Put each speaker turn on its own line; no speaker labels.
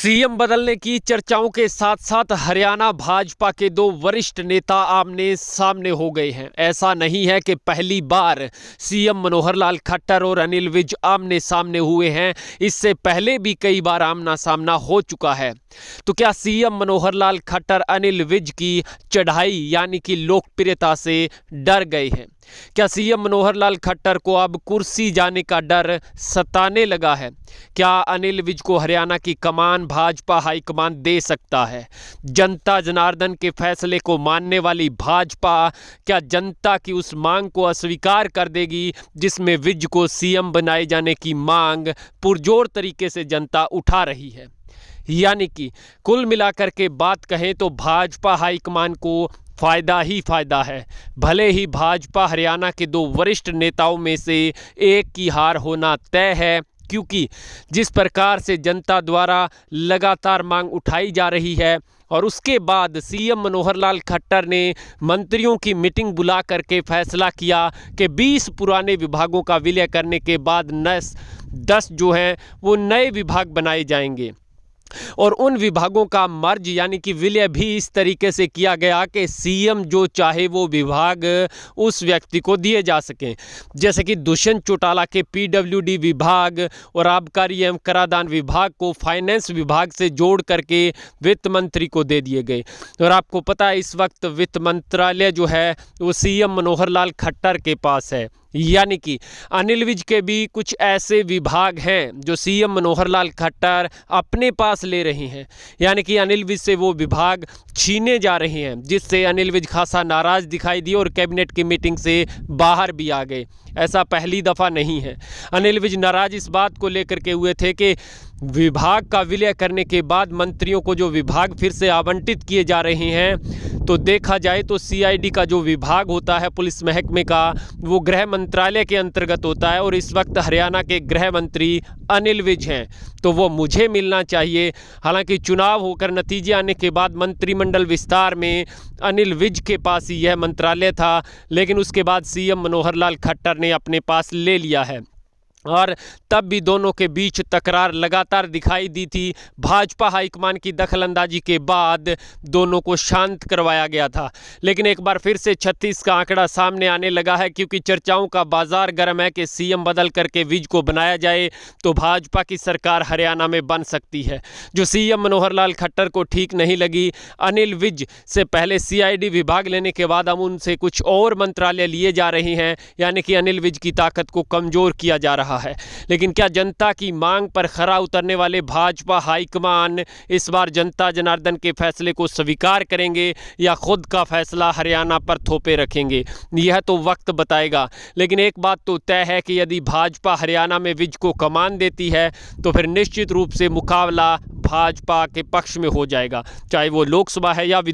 CM बदलने की चर्चाओं के साथ साथ हरियाणा भाजपा के दो वरिष्ठ नेता आमने सामने हो गए हैं। ऐसा नहीं है कि पहली बार सीएम मनोहर लाल खट्टर और अनिल विज आमने सामने हुए हैं, इससे पहले भी कई बार आमना सामना हो चुका है। तो क्या सीएम मनोहर लाल खट्टर अनिल विज की चढ़ाई यानी कि लोकप्रियता से डर गए हैं? क्या सीएम मनोहर लाल खट्टर को अब कुर्सी जाने का डर सताने लगा है? क्या अनिल विज को हरियाणा की कमान भाजपा हाईकमान दे सकता है? जनता जनार्दन के फैसले को मानने वाली भाजपा क्या जनता की उस मांग को अस्वीकार कर देगी जिसमें विज को सीएम बनाए जाने की मांग पुरजोर तरीके से जनता उठा रही है? यानी कि कुल मिलाकर के बात कहें तो भाजपा हाईकमान को फायदा ही फायदा है। भले ही भाजपा हरियाणा के दो वरिष्ठ नेताओं में से एक की हार होना तय है, क्योंकि जिस प्रकार से जनता द्वारा लगातार मांग उठाई जा रही है और उसके बाद सीएम मनोहर लाल खट्टर ने मंत्रियों की मीटिंग बुला करके फैसला किया कि 20 पुराने विभागों का विलय करने के बाद 10 जो हैं वो नए विभाग बनाए जाएंगे और उन विभागों का मर्ज यानी कि विलय भी इस तरीके से किया गया कि सीएम जो चाहे वो विभाग उस व्यक्ति को दिए जा सकें। जैसे कि दुष्यंत चौटाला के पीडब्ल्यूडी विभाग और आबकारी एवं कराधान विभाग को फाइनेंस विभाग से जोड़ करके वित्त मंत्री को दे दिए गए। और आपको पता है इस वक्त वित्त मंत्रालय जो है वो सीएम मनोहर लाल खट्टर के पास है। यानी कि अनिल विज के भी कुछ ऐसे विभाग हैं जो सीएम मनोहर लाल खट्टर अपने पास ले रहे हैं, यानी कि अनिल विज से वो विभाग छीने जा रहे हैं, जिससे अनिल विज खासा नाराज दिखाई दिए और कैबिनेट की मीटिंग से बाहर भी आ गए। ऐसा पहली दफ़ा नहीं है। अनिल विज नाराज इस बात को लेकर के हुए थे कि विभाग का विलय करने के बाद मंत्रियों को जो विभाग फिर से आवंटित किए जा रहे हैं, तो देखा जाए तो सीआईडी का जो विभाग होता है पुलिस महकमे का, वो गृह मंत्रालय के अंतर्गत होता है और इस वक्त हरियाणा के गृह मंत्री अनिल विज हैं, तो वो मुझे मिलना चाहिए। हालांकि चुनाव होकर नतीजे आने के बाद मंत्रिमंडल विस्तार में अनिल विज के पास ही यह मंत्रालय था, लेकिन उसके बाद सीएम मनोहर लाल खट्टर ने अपने पास ले लिया है और तब भी दोनों के बीच तकरार लगातार दिखाई दी थी। भाजपा हाईकमान की दखलंदाजी के बाद दोनों को शांत करवाया गया था, लेकिन एक बार फिर से 36 का आंकड़ा सामने आने लगा है, क्योंकि चर्चाओं का बाजार गर्म है कि सीएम बदल करके विज को बनाया जाए तो भाजपा की सरकार हरियाणा में बन सकती है। जो सीएम मनोहर लाल खट्टर को ठीक नहीं लगी, अनिल विज से पहले सीआईडी विभाग लेने के बाद हम उनसे कुछ और मंत्रालय लिए जा रहे हैं, यानी कि अनिल विज की ताकत को कमज़ोर किया जा रहा है। लेकिन क्या जनता की मांग पर खरा उतरने वाले भाजपा हाईकमान इस बार जनता जनार्दन के फैसले को स्वीकार करेंगे या खुद का फैसला हरियाणा पर थोपे रखेंगे? यह तो वक्त बताएगा। लेकिन एक बात तो तय है कि यदि भाजपा हरियाणा में विज को कमान देती है तो फिर निश्चित रूप से मुकाबला भाजपा के पक्ष में हो जाएगा, चाहे वो लोकसभा है या विधान